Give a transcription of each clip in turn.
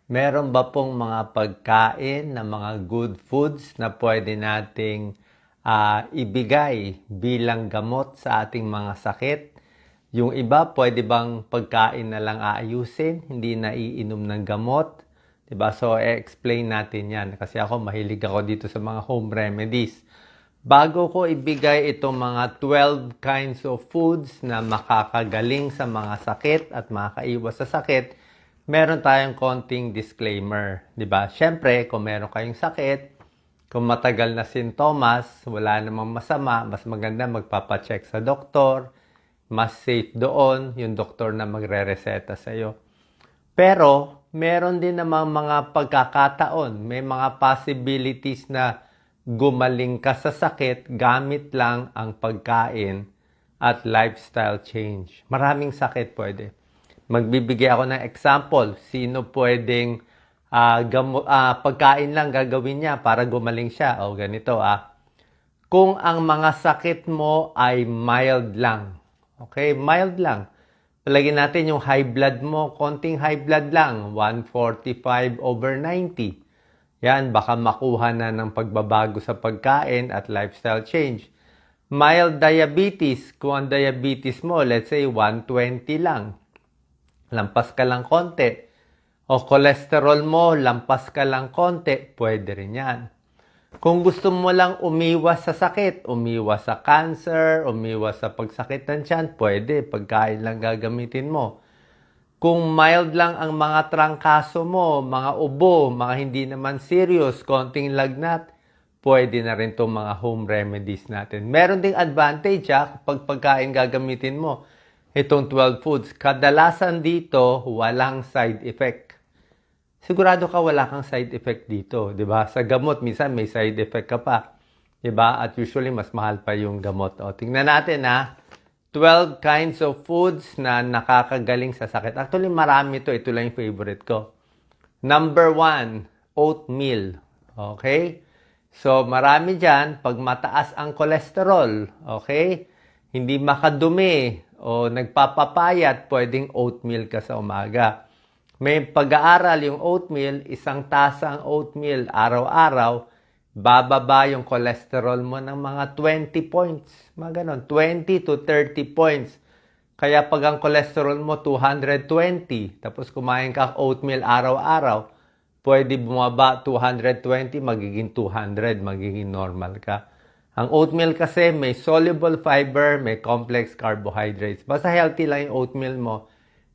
Meron ba pong mga pagkain na mga good foods na pwede nating ibigay bilang gamot sa ating mga sakit? Yung iba, pwede bang pagkain na lang aayusin, hindi na iinom ng gamot? Diba? So, explain natin yan. Kasi ako, mahilig ako dito sa mga home remedies. Bago ko ibigay itong mga 12 kinds of foods na makakagaling sa mga sakit at makakaiwas sa sakit, meron tayong konting disclaimer, 'di ba? Siyempre, kung meron kayong sakit, kung matagal na sintomas, wala namang masama, mas maganda magpapa-check sa doktor, mas safe doon yung doktor na magre-reseta sa iyo. Pero, meron din namang mga pagkakataon, may mga possibilities na gumaling ka sa sakit gamit lang ang pagkain at lifestyle change. Maraming sakit pwede. Magbibigay ako ng example. Sino pwedeng pagkain lang gagawin niya para gumaling siya? O ganito Kung ang mga sakit mo ay mild lang. Okay? Mild lang. Palagyan natin yung high blood mo, konting high blood lang, 145/90. Yan, baka makuha na ng pagbabago sa pagkain at lifestyle change. Mild diabetes, kung ang diabetes mo, let's say 120 lang, lampas ka lang konti. O cholesterol mo, lampas ka lang konti, pwede rin yan. Kung gusto mo lang umiwas sa sakit, umiwas sa cancer, umiwas sa pagsakit ng tiyan, pwede, pagkain lang gagamitin mo. Kung mild lang ang mga trangkaso mo, mga ubo, mga hindi naman serious, konting lagnat, pwede na rin itong mga home remedies natin. Meron ding advantage kapag pagkain gagamitin mo. Itong 12 foods, kadalasan dito, walang side effect. Sigurado ka wala kang side effect dito, 'di ba? Sa gamot minsan may side effect ka pa, 'di ba? At usually mas mahal pa yung gamot. O tingnan natin 12 kinds of foods na nakakagaling sa sakit. Actually marami ito lang yung favorite ko. Number 1, oatmeal. Okay? So marami diyan pag mataas ang cholesterol, okay? Hindi makadumi o nagpapapayat, pwedeng oatmeal ka sa umaga. May pag-aaral yung oatmeal, isang tasang oatmeal araw-araw, bababa yung cholesterol mo ng mga 20 points. Mga ganon, 20 to 30 points. Kaya pag ang cholesterol mo 220, tapos kumain ka oatmeal araw-araw, pwede bumaba 220, magiging 200, magiging normal ka. Ang oatmeal kasi may soluble fiber, may complex carbohydrates. Basta healthy lang yung oatmeal mo,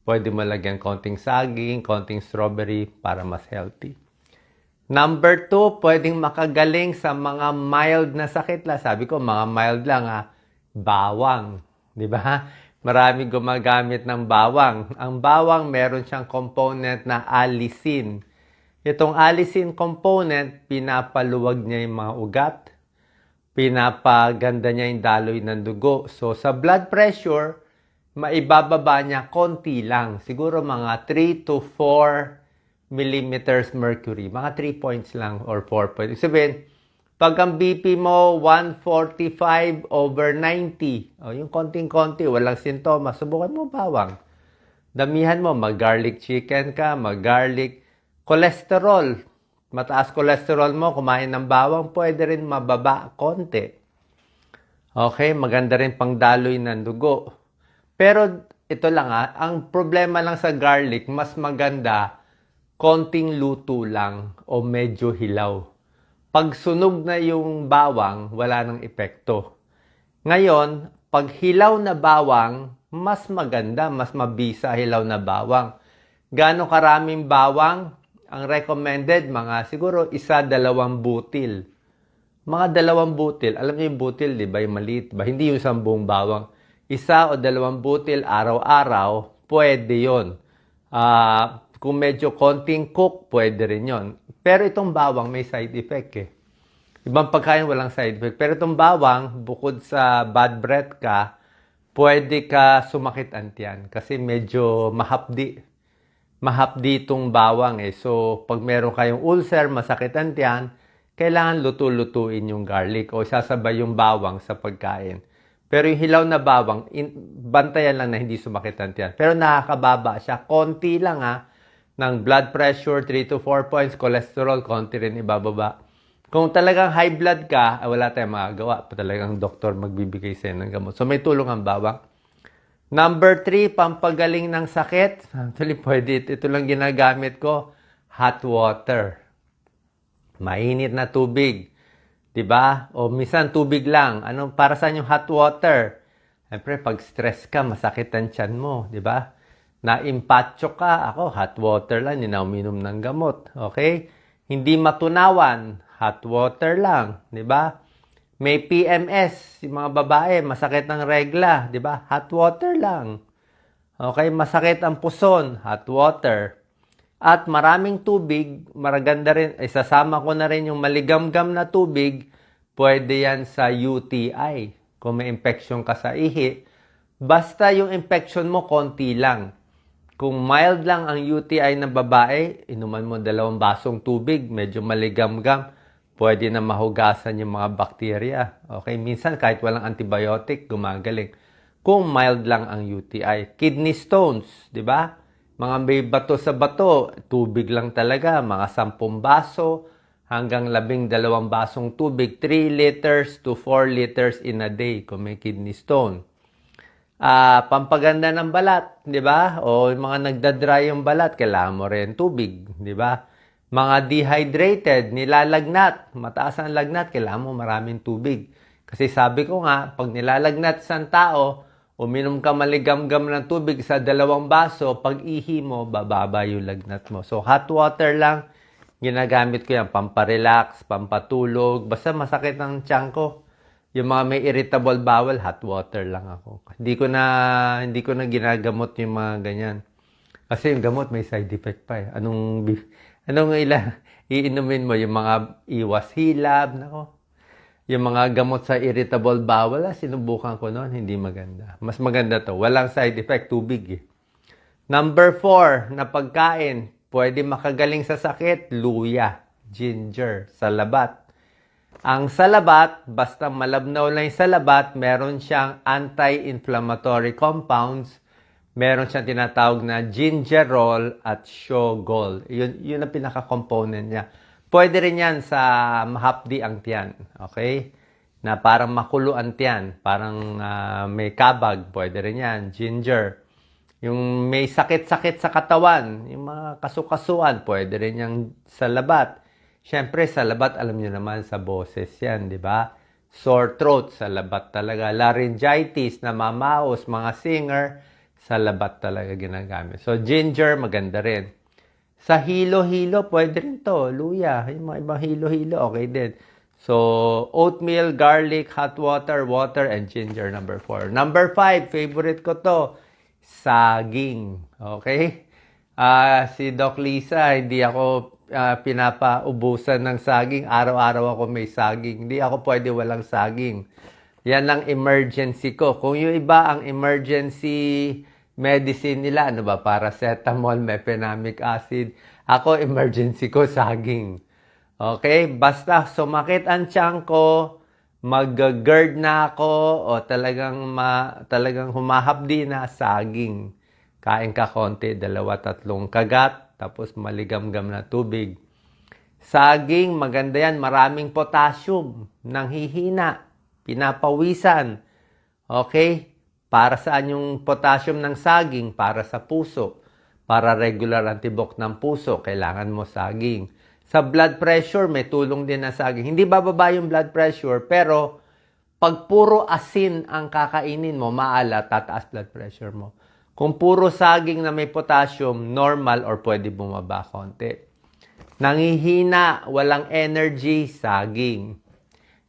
pwede mo lagyan konting saging, konting strawberry para mas healthy. Number 2, pwedeng makagaling sa mga mild na sakit lang. Sabi ko, mga mild lang bawang. Di ba? Marami gumagamit ng bawang. Ang bawang, meron siyang component na allicin. Itong allicin component, pinapaluwag niya yung mga ugat. Pinapaganda niya yung daloy ng dugo. So, sa blood pressure, maibababa niya konti lang. Siguro mga 3 to 4 millimeters mercury. Mga 3 points lang or 4 points. Sabihin, pag ang BP mo 145/90, yung konting-konti, walang sintomas, subukan mo bawang. Damihan mo, mag-garlic chicken ka, mag-garlic cholesterol. Mataas cholesterol mo, kumain ng bawang, pwede rin mababa konti. Okay, maganda rin pang daloy ng dugo. Pero ito lang ang problema lang sa garlic, mas maganda konting luto lang o medyo hilaw. Pag sunog na yung bawang, wala nang epekto. Ngayon, pag hilaw na bawang, mas maganda, mas mabisa hilaw na bawang. Gaano karaming bawang? Ang recommended, mga siguro 1-2 butil. Mga 2 butil. Alam niyo yung butil, di ba? Yung maliit, ba? Hindi yung 10 bawang. 1 o 2 butil araw-araw, pwede yun. Kung medyo konting cook, pwede rin yun. Pero itong bawang may side effect Ibang pagkain walang side effect. Pero itong bawang, bukod sa bad breath ka, pwede ka sumakit ang tiyan. Kasi medyo mahapdi. Mahapdi itong bawang So, pag meron kayong ulcer, masakit ang tiyan, kailangan luto-lutuin yung garlic o sasabay yung bawang sa pagkain. Pero yung hilaw na bawang, bantayan lang na hindi sumakit ang tiyan. Pero nakakababa siya. Konti lang ng blood pressure, 3 to 4 points, cholesterol, konti rin ibababa. Kung talagang high blood ka, wala tayong magagawa. Talagang doktor magbibigay sa'yo ng gamot. So, may tulong ang bawang. Number 3, pampagaling ng sakit. Actually, pwede. Ito lang ginagamit ko. Hot water. Mainit na tubig. Diba? O minsan tubig lang. Para saan yung hot water? Siyempre, pag stress ka, masakit ang tiyan mo. Diba? Na-impatcho ka. Ako, hot water lang. Hindi na uminom ng gamot. Okay? Hindi matunawan. Hot water lang. Diba? May PMS. Yung mga babae, masakit ng regla. Diba? Hot water lang. Okay? Masakit ang puson. Hot water. At maraming tubig, maraganda rin, isasama ko na rin yung maligamgam na tubig, pwede yan sa UTI. Kung may infection ka sa ihi, basta yung infection mo, konti lang. Kung mild lang ang UTI ng babae, inuman mo 2 basong tubig, medyo maligamgam, pwede na mahugasan yung mga bakterya. Okay? Minsan, kahit walang antibiotic, gumagaling. Kung mild lang ang UTI. Kidney stones, di ba? Mga may bato sa bato, tubig lang talaga, mga 10 baso hanggang 12 basong tubig, 3 liters to 4 liters in a day kung may kidney stone. Pampaganda ng balat, di ba? O yung mga nagdadry yung balat, kailangan mo rin tubig, di ba? Mga dehydrated, nilalagnat, mataas ang lagnat, kailangan mo maraming tubig. Kasi sabi ko nga, pag nilalagnat sa tao, uminom ka maligamgam ng tubig sa 2 baso, pag ihi mo, bababa yung lagnat mo. So, hot water lang, ginagamit ko yan, pamparelax, pampatulog, basta masakit ang tiyan ko. Yung mga may irritable bowel, hot water lang ako. Hindi ko na ginagamot yung mga ganyan. Kasi yung gamot may side effect pa eh. Anong iinumin mo? Yung mga iwas hilab, nako. Yung mga gamot sa irritable bowel, sinubukan ko noon, hindi maganda. Mas maganda to, walang side effect, tubig eh. Number 4, na pagkain, pwede makagaling sa sakit, luya, ginger, salabat. Ang salabat, basta malabnaw lang yung salabat, meron siyang anti-inflammatory compounds, meron siyang tinatawag na gingerol at shogol. Yun ang pinaka-component niya. Pwede rin yan sa mahapdi ang tiyan, okay? Na parang makulo ang tiyan, parang may kabag, pwede rin yan, ginger. Yung may sakit-sakit sa katawan, yung mga kasukasuan, pwede rin yung salabat. Siyempre, salabat, alam niyo naman, sa boses yan, di ba? Sore throat, salabat talaga. Laryngitis, namamaos, mga singer, salabat talaga ginagamit. So, ginger, maganda rin. Sa hilo-hilo, pwede rin to. Luya. Yung mga ibang hilo-hilo, okay din. So, oatmeal, garlic, hot water, water, and ginger, number 4. Number 5, favorite ko to, saging. Okay? Si Doc Lisa, hindi ako pinapaubusan ng saging. Araw-araw ako may saging. Hindi ako pwede walang saging. Yan ang emergency ko. Kung yung iba, ang emergency medicine nila, ano ba, paracetamol, mefenamic acid. Ako, emergency ko, saging. Okay? Basta sumakit ang tiyan ko, mag-GERD na ako, o talagang humahapdi na, saging. Kain ka konti, 2-3 kagat, tapos maligamgam na tubig. Saging, maganda yan, maraming potassium, nanghihina, pinapawisan. Okay? Para saan yung potassium ng saging? Para sa puso. Para regular antibok ng puso, kailangan mo saging. Sa blood pressure, may tulong din na saging. Hindi bababa yung blood pressure, pero pag puro asin ang kakainin mo, maalat, tataas blood pressure mo. Kung puro saging na may potassium, normal or pwede bumaba konti. Nangihina, walang energy, saging.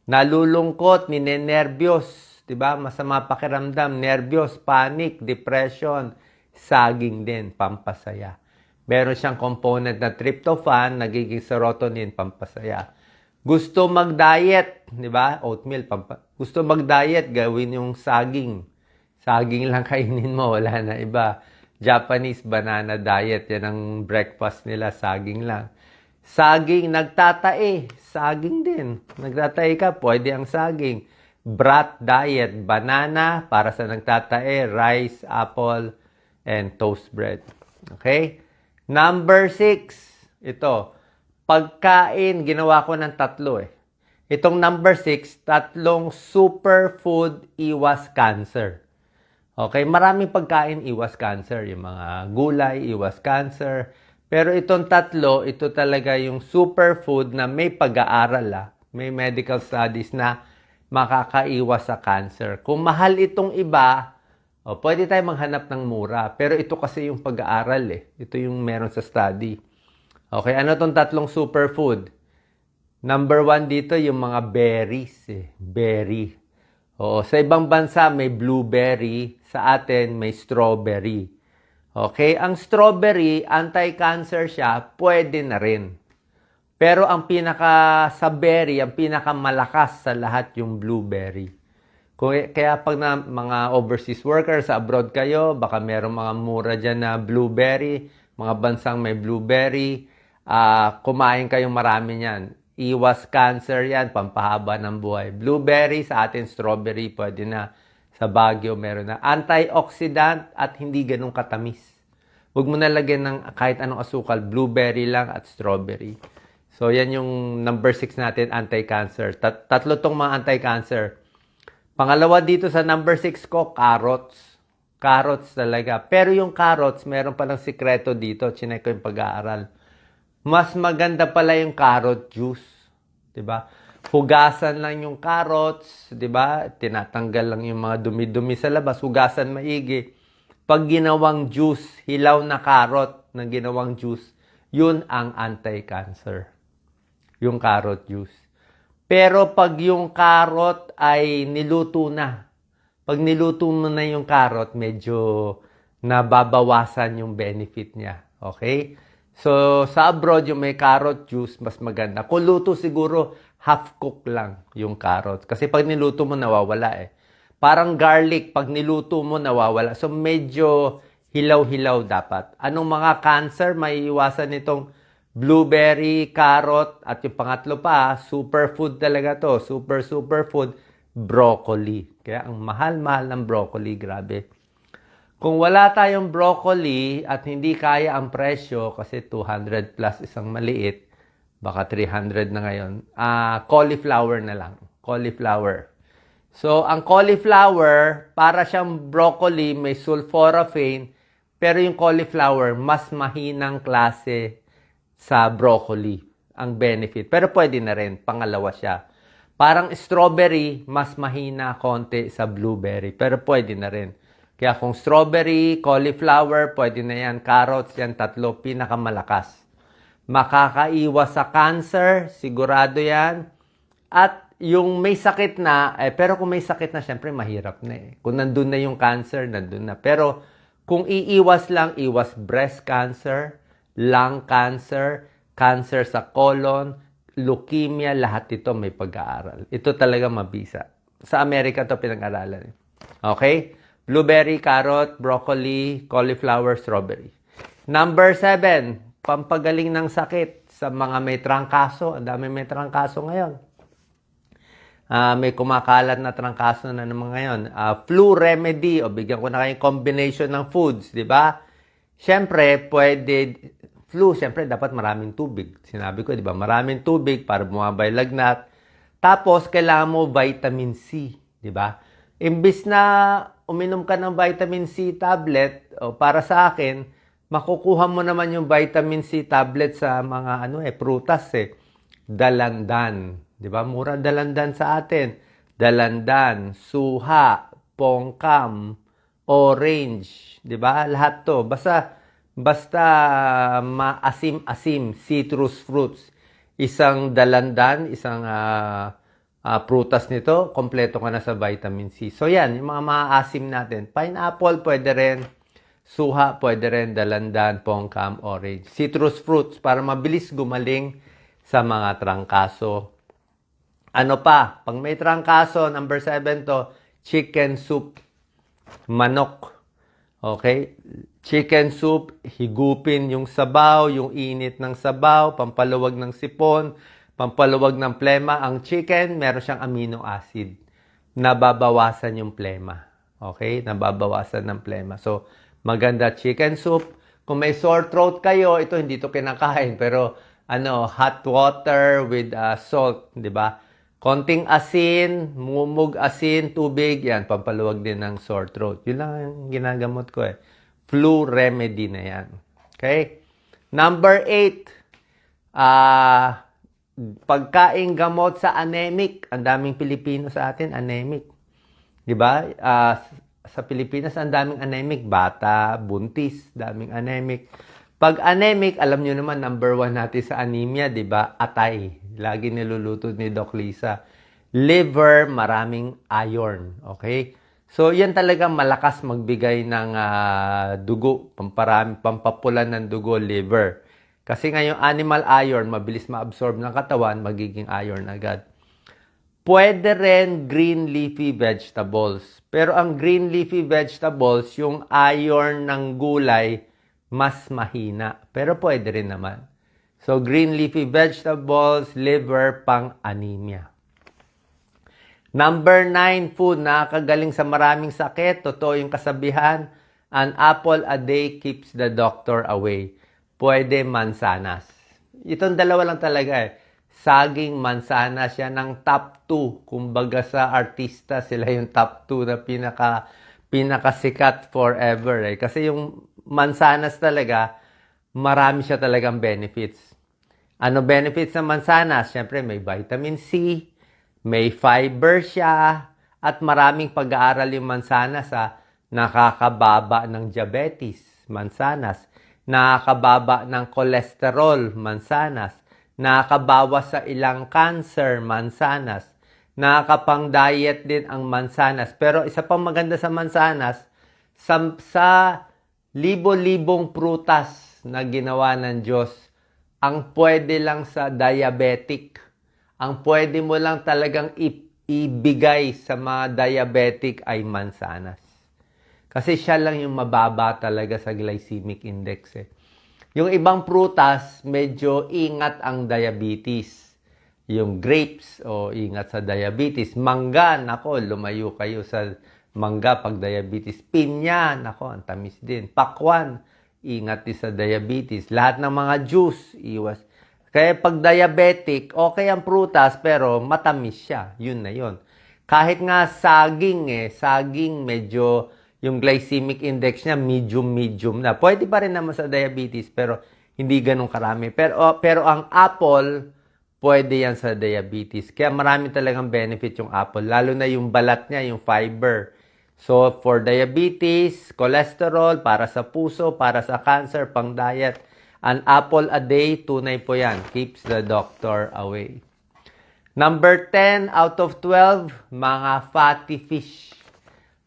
Nalulungkot, ninenervyos, diba? Masama pakiramdam, nervyos, panic, depression, saging din, pampasaya. Meron siyang component na tryptophan, nagiging serotonin, pampasaya. Gusto mag-diet, diba? Oatmeal, gusto mag-diet, gawin yung saging. Saging lang kainin mo, wala na iba. Japanese banana diet, yan ang breakfast nila, saging lang. Saging, nagtatae, saging din. Nagtatae ka, pwede ang saging. Brat diet, banana para sa nagtatae, rice, apple, and toast bread. Okay? Number 6, ito. Pagkain, ginawa ko ng 3 eh. Itong number 6, 3 superfood iwas cancer. Okay, maraming pagkain iwas cancer. Yung mga gulay, iwas cancer. Pero itong 3, ito talaga yung superfood na may pag-aaral, may medical studies na makakaiwas sa cancer. Kung mahal itong iba, pwede tayo maghanap ng mura. Pero ito kasi yung pag-aaral eh. Ito yung meron sa study. Okay, ano itong 3 superfood? Number 1 dito, yung mga berries eh. Berry. Sa ibang bansa may blueberry. Sa atin may strawberry. Okay, ang strawberry, anti-cancer siya, pwede na rin. Pero ang sa berry, ang pinakamalakas sa lahat yung blueberry. Kaya pag mga overseas workers sa abroad kayo, baka merong mga mura dyan na blueberry, mga bansang may blueberry, kumain kayong marami niyan. Iwas cancer yan, pampahaba ng buhay. Blueberry, sa atin strawberry, pwede na. Sa Baguio, meron na. Antioxidant at hindi ganun katamis. Huwag mo na lagyan ng kahit anong asukal, blueberry lang at strawberry. So, yan yung number 6 natin, anti-cancer. 3 tong mga anti-cancer. Pangalawa dito sa number 6 ko, carrots. Carrots talaga. Pero yung carrots, meron palang sikreto dito. Chinek ko yung pag-aaral. Mas maganda pala yung carrot juice. 'Di ba? Hugasan lang yung carrots, 'di ba? Tinatanggal lang yung mga dumi-dumi sa labas, hugasan maigi. Pag ginawang juice, hilaw na carrot na ginawang juice, yun ang anti-cancer. Yung carrot juice. Pero pag yung carrot ay niluto na, pag niluto mo na yung carrot, medyo nababawasan yung benefit niya. Okay? So, sa abroad, yung may carrot juice, mas maganda. Kung luto siguro, half-cook lang yung carrot. Kasi pag niluto mo, nawawala eh. Parang garlic, pag niluto mo, nawawala. So, medyo hilaw-hilaw dapat. Anong mga cancer may iwasan nitong blueberry, carrot, at yung pangatlo pa, superfood talaga to. Superfood, broccoli. Kaya ang mahal-mahal ng broccoli, grabe. Kung wala tayong broccoli at hindi kaya ang presyo, kasi 200 plus isang maliit, baka 300 na ngayon, cauliflower na lang. Cauliflower. So, ang cauliflower, para siyang broccoli, may sulforaphane, pero yung cauliflower, mas mahinang klase sa broccoli ang benefit. Pero pwede na rin, pangalawa siya. Parang strawberry, mas mahina konti sa blueberry, pero pwede na rin. Kaya kung strawberry, cauliflower, pwede na yan. Carrots, yan 3, pinakamalakas. Makakaiwas sa cancer, sigurado yan. At yung may sakit na, pero kung may sakit na, syempre mahirap na eh. Kung nandun na yung cancer, nandun na. Pero kung iiwas lang, iwas breast cancer, lung cancer, cancer sa colon, leukemia, lahat ito may pag-aaral. Ito talaga mabisa. Sa Amerika ito pinag-aralan. Okay? Blueberry, carrot, broccoli, cauliflower, strawberry. Number 7, pampagaling ng sakit sa mga may trangkaso. Ang dami may trangkaso ngayon. May kumakalat na trangkaso na naman ngayon. Flu remedy, bigyan ko na kayong combination ng foods, di ba? Siyempre, siyempre dapat maraming tubig. Sinabi ko, di ba? Maraming tubig para bumabay lagnat. Tapos, kailangan mo vitamin C, di ba? Imbis na uminom ka ng vitamin C tablet, para sa akin, makukuha mo naman yung vitamin C tablet sa mga prutas eh. Dalandan, 'di ba? Mura dalandan sa atin. Dalandan, suha, pongkam, orange, 'di ba? Lahat 'to basta maasim-asim, citrus fruits. Isang dalandan, isang prutas nito, kompleto ka na sa vitamin C. So yan, yung mga maasim natin. Pineapple, pwede rin. Suha, pwede rin. Dalandan, pongkam, orange. Citrus fruits, para mabilis gumaling sa mga trangkaso. Ano pa? Pag may trangkaso, number 7 to, chicken soup. Manok. Okay? Chicken soup, higupin yung sabaw, yung init ng sabaw, pampaluwag ng sipon, pampaluwag ng plema. Ang chicken, meron siyang amino acid. Nababawasan yung plema. Okay? Nababawasan ng plema. So, maganda chicken soup. Kung may sore throat kayo, ito hindi to kinakain, pero hot water with salt, di ba? Konting asin, mumug asin, tubig, yan, pampaluwag din ng sore throat. Yun lang ang ginagamot ko eh. Flu remedy na yan. Okay? Number 8, pagkain gamot sa anemic. Ang daming Pilipino sa atin, anemic. Di ba? Sa Pilipinas, ang daming anemic. Bata, buntis, daming anemic. Pag anemic, alam nyo naman, number 1 natin sa anemia, di ba? Atay. Lagi niluluto ni Doc Lisa. Liver, maraming iron. Okay? So, yan talaga malakas magbigay ng dugo. Pampapulan ng dugo, liver. Kasi nga yung animal iron, mabilis ma-absorb ng katawan, magiging iron agad. Pwede rin green leafy vegetables. Pero ang green leafy vegetables, yung iron ng gulay, mas mahina. Pero pwede rin naman. So, green leafy vegetables, liver, pang anemia. Number 9, food, nakakagaling sa maraming sakit. Totoo yung kasabihan, an apple a day keeps the doctor away. Pwede mansanas. Itong dalawa lang talaga eh. Saging, mansanas, yan ang top 2. Kumbaga sa artista, sila yung top 2 na pinakasikat forever eh. Kasi yung mansanas talaga, marami siya talagang benefits. Ano benefits ng mansanas? Siyempre, may vitamin C, may fiber siya, at maraming pag-aaral yung mansanas nakakababa ng diabetes, mansanas, nakakababa ng cholesterol, mansanas, nakakabawas sa ilang cancer, mansanas, nakakapang-diet din ang mansanas. Pero isa pang maganda sa mansanas, sa libo-libong prutas na ginawa ng Diyos, ang pwede lang sa diabetic, ang pwede mo lang talagang ibigay sa mga diabetic ay mansanas. Kasi siya lang yung mababa talaga sa glycemic index eh. Yung ibang prutas, medyo ingat ang diabetes. Yung grapes, ingat sa diabetes. Mangga, nako, lumayo kayo sa mangga pag diabetes. Pinya, nako, ang tamis din. Pakwan, ingat din sa diabetes. Lahat ng mga juice, iwas. Kaya pag diabetic, okay ang prutas, pero matamis siya. Yun na yun. Kahit nga saging medyo, yung glycemic index niya, medium na. Pwede pa rin naman sa diabetes, pero hindi ganun karami. Pero ang apple, pwede yan sa diabetes. Kaya marami talagang benefit yung apple. Lalo na yung balat niya, yung fiber. So, for diabetes, cholesterol, para sa puso, para sa cancer, pang diet, an apple a day, tunay po yan. Keeps the doctor away. Number 10 out of 12, mga fatty fish.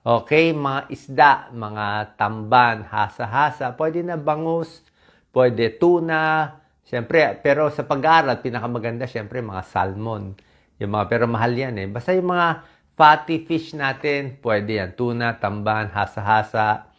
Okay, mga isda, mga tamban, hasa-hasa. Pwede na bangus, pwede tuna. Siyempre, pero sa pag-aaral, pinakamaganda, siyempre, mga salmon. Pero mahal yan eh. Basta yung mga fatty fish natin, pwede yan. Tuna, tamban, hasa-hasa.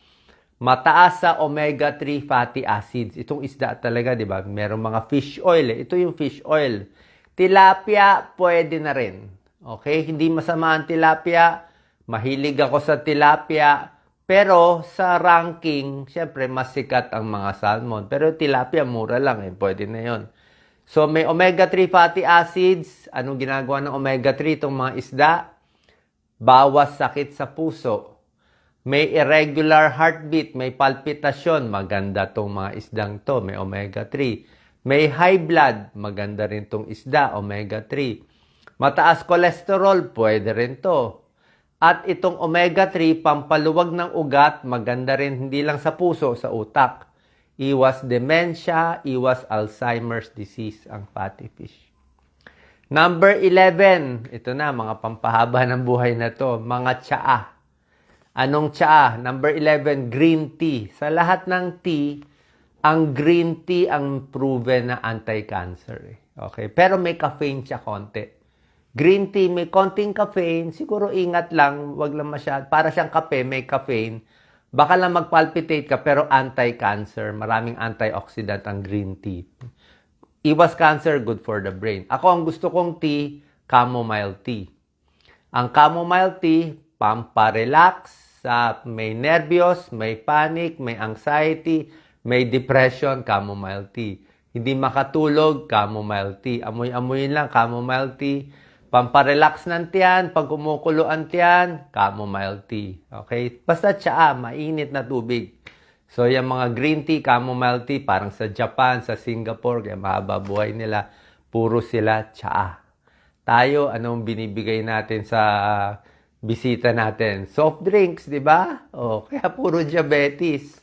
Mataas sa omega-3 fatty acids. Itong isda talaga, di ba? Merong mga fish oil eh. Ito yung fish oil. Tilapia, pwede na rin. Okay? Hindi masama ang tilapia. Mahilig ako sa tilapia. Pero sa ranking, syempre, mas sikat ang mga salmon. Pero tilapia, mura lang eh. Pwede na yon. So, may omega-3 fatty acids. Anong ginagawa ng omega-3 itong mga isda? Bawas sakit sa puso. May irregular heartbeat, may palpitasyon. Maganda tong mga isdang to. May omega-3. May high blood. Maganda rin tong isda, omega-3. Mataas cholesterol, pwede rin to. At itong omega-3, pampaluwag ng ugat, maganda rin hindi lang sa puso, sa utak. Iwas dementia, iwas Alzheimer's disease ang fatty fish. Number 11, ito na, mga pampahaba ng buhay na to, mga tsaa. Anong tsaa? Number 11, green tea. Sa lahat ng tea, ang green tea ang proven na anti-cancer. Okay? Pero may caffeine siya konti. Green tea, may konting caffeine, siguro ingat lang, wag lang masyad. Para siyang kape, may caffeine. Baka lang magpalpitate ka, pero anti-cancer. Maraming antioxidant ang green tea. Iwas cancer, good for the brain. Ako, ang gusto kong tea, chamomile tea. Ang chamomile tea, pamparelax, may nervyos, may panic, may anxiety, May depression, chamomile tea. Hindi makatulog, chamomile tea. Amoy-amoyin lang, chamomile tea. Pamparelax ng tiyan, pag kumukulo ang tiyan, chamomile tea. Okay? Basta tsaa, mainit na tubig. So, yung mga green tea, chamomile tea, parang sa Japan, sa Singapore, kaya mahaba buhay nila, puro sila tsaa. Tayo, anong binibigay natin sa bisita natin? Soft drinks, di ba? O, kaya puro diabetes.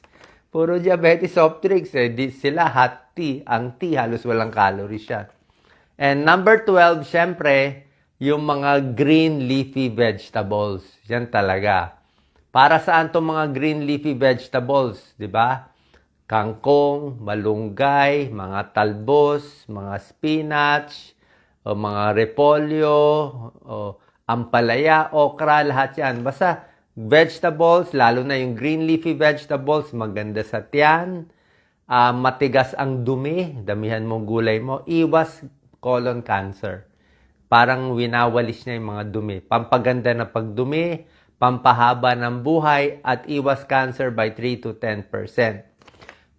Puro diabetes, soft drinks. Di sila hot tea. Ang tea, halos walang calories siya. And number 12, syempre, yung mga green leafy vegetables. Yan talaga. Para saan itong mga green leafy vegetables? Di ba? Kangkong, malunggay, mga talbos, mga spinach, o mga repolyo, o ampalaya, okra, lahat yan. Basta vegetables, lalo na yung green leafy vegetables, maganda sa tiyan, matigas ang dumi, damihan mong gulay mo, iwas colon cancer. Parang winawalis niya yung mga dumi. Pampaganda ng pagdumi, pampahaba ng buhay, at iwas cancer by 3 to 10%.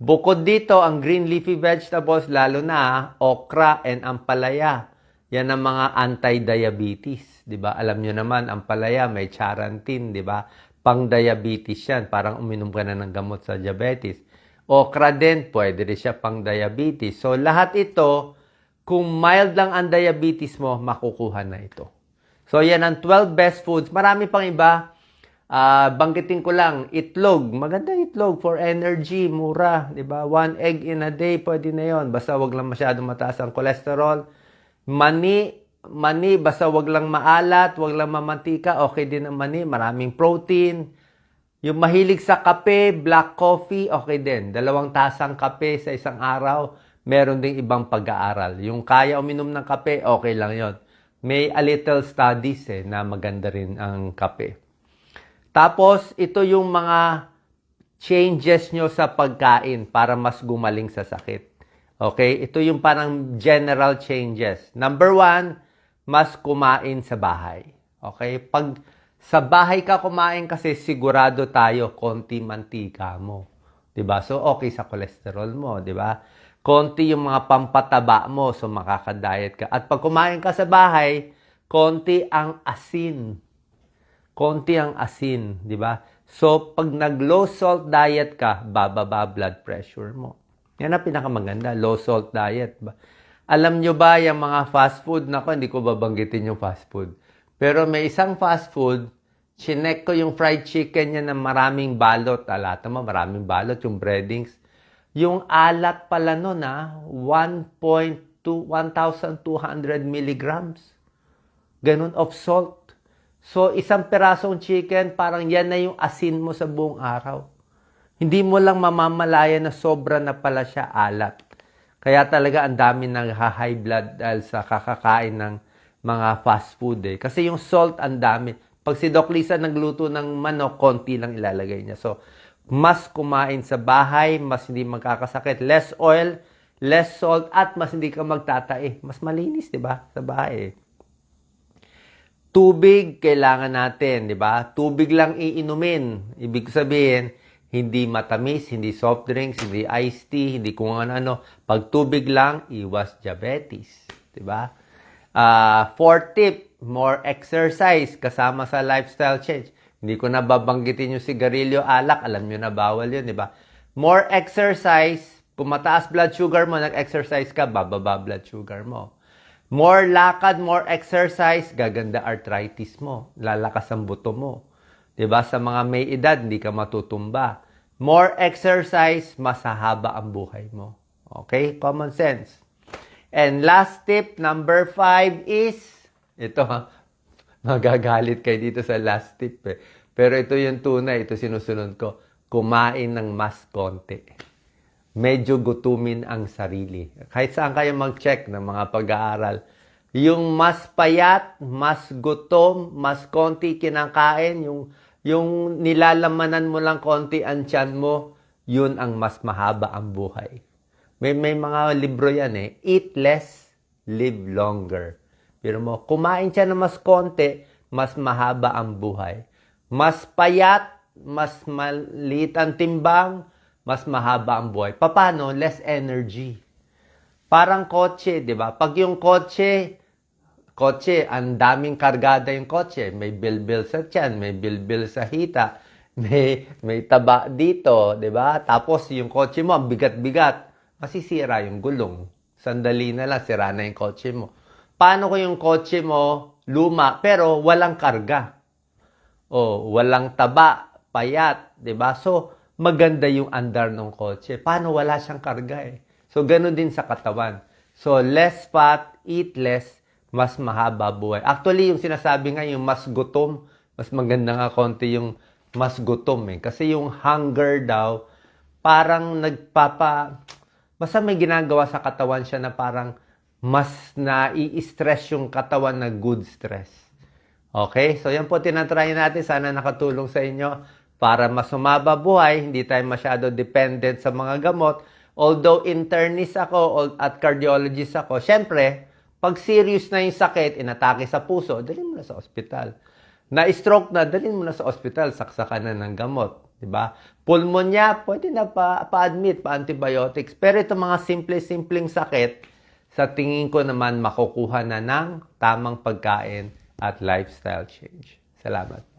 Bukod dito, ang green leafy vegetables, lalo na okra and ampalaya, yan ang mga anti-diabetes. Diba? Alam nyo naman, ampalaya may charantin, diba? Pang-diabetes yan. Parang uminom ka na ng gamot sa diabetes. Okra din, pwede rin siya pang-diabetes. So, lahat ito, kung mild lang ang diabetes mo, makukuha na ito. So, yan ang 12 best foods. Marami pang iba. Banggitin ko lang, itlog. Maganda itlog for energy, mura. Diba? 1 egg in a day, pwede na yon. Basta wag lang masyadong mataas ang cholesterol. Mani, basta wag lang maalat, wag lang mamantika, okay din ang mani, maraming protein. Yung mahilig sa kape, black coffee, okay din. 2 tasang kape sa isang araw, meron ding ibang pag-aaral. Yung kaya uminom ng kape, okay lang yon. May a little studies na maganda rin ang kape. Tapos, ito yung mga changes nyo sa pagkain para mas gumaling sa sakit. Okay? Ito yung parang general changes. Number 1, mas kumain sa bahay. Okay? Pag sa bahay ka kumain kasi sigurado tayo, konti mantika mo. Diba? So, okay sa cholesterol mo. Diba? Konti yung mga pampataba mo, so makaka-diet ka. At pag kumain ka sa bahay, konti ang asin. Konti ang asin. Diba? So, pag nag-low salt diet ka, bababa blood pressure mo. Yan ang pinakamaganda, low salt diet. Alam nyo ba yung mga fast food? Nako, hindi ko babanggitin yung fast food. Pero may isang fast food, chinek ko yung fried chicken niya na maraming balot. Alata mo, maraming balot, yung breadings. Yung alat pala nun, 1,200 milligrams. Ganun of salt. So, isang perasong chicken, parang yan na yung asin mo sa buong araw. Hindi mo lang mamamalaya na sobra na pala siya alat. Kaya talaga ang dami ng high blood dahil sa kakakain ng mga fast food. Kasi yung salt ang dami. Pag si Doc Lisa nagluto ng manok, konti lang ilalagay niya. So, mas kumain sa bahay, mas hindi magkakasakit. Less oil, less salt, at mas hindi ka magtatae. Mas malinis, di ba? Sa bahay. Tubig, kailangan natin, di ba? Tubig lang iinumin. Ibig sabihin, hindi matamis, hindi soft drinks, hindi iced tea, hindi kung ano-ano. Pag tubig lang, iwas diabetes. Diba? Fourth tip, more exercise kasama sa lifestyle change. Hindi ko na babanggitin yung sigarilyo, alak. Alam nyo na bawal yun, diba? More exercise, kung mataas blood sugar mo, nag-exercise ka, bababa blood sugar mo. More lakad, more exercise, gaganda arthritis mo. Lalakas ang buto mo. Diba? Sa mga may edad, hindi ka matutumba. More exercise, mas hahaba ang buhay mo. Okay? Common sense. And last tip, number 5 is, ito magagalit kayo dito sa last tip Pero ito yung tunay, ito sinusunod ko. Kumain ng mas konti. Medyo gutumin ang sarili. Kahit saan kayo mag-check ng mga pag-aaral. Yung mas payat, mas gutom, mas konti kinakain, yung nilalamanan mo lang konti ang tiyan mo, yun ang mas mahaba ang buhay. May mga libro yan Eat less, live longer. Pero mo, kumain siya na mas konti, mas mahaba ang buhay. Mas payat, mas maliit ang timbang, mas mahaba ang buhay. Paano? Less energy. Parang kotse, di ba? Pag yung kotse, ang daming kargada yung kotse. May bilbil sa tiyan, may bilbil sa hita, may taba dito, di ba? Tapos yung kotse mo, ang bigat-bigat. Masisira yung gulong. Sandali na lang, sira na yung kotse mo. Paano kung yung kotse mo luma, pero walang karga? O, walang taba, payat, di ba? So, maganda yung andar ng kotse. Paano wala siyang karga eh? So, ganun din sa katawan. So, less fat, eat less, mas mahaba buhay. Actually, yung sinasabi nga, yung mas gutom, mas maganda nga konti yung mas gutom eh. Kasi yung hunger daw, parang basta may ginagawa sa katawan siya na parang mas nai-stress yung katawan na good stress. Okay? So, yan po tinatry natin. Sana nakatulong sa inyo para mas sumaba buhay. Hindi tayo masyado dependent sa mga gamot. Although internist ako at cardiologist ako, syempre, pag serious na yung sakit, inatake sa puso, dalhin mo na sa ospital. Na-stroke na, dalhin mo na sa ospital, saksakan na ng gamot. Diba? Pulmonya, pwede na pa-admit, pa-antibiotics. Pero itong mga simple-simpleng sakit, sa tingin ko naman makukuha na ng tamang pagkain at lifestyle change. Salamat.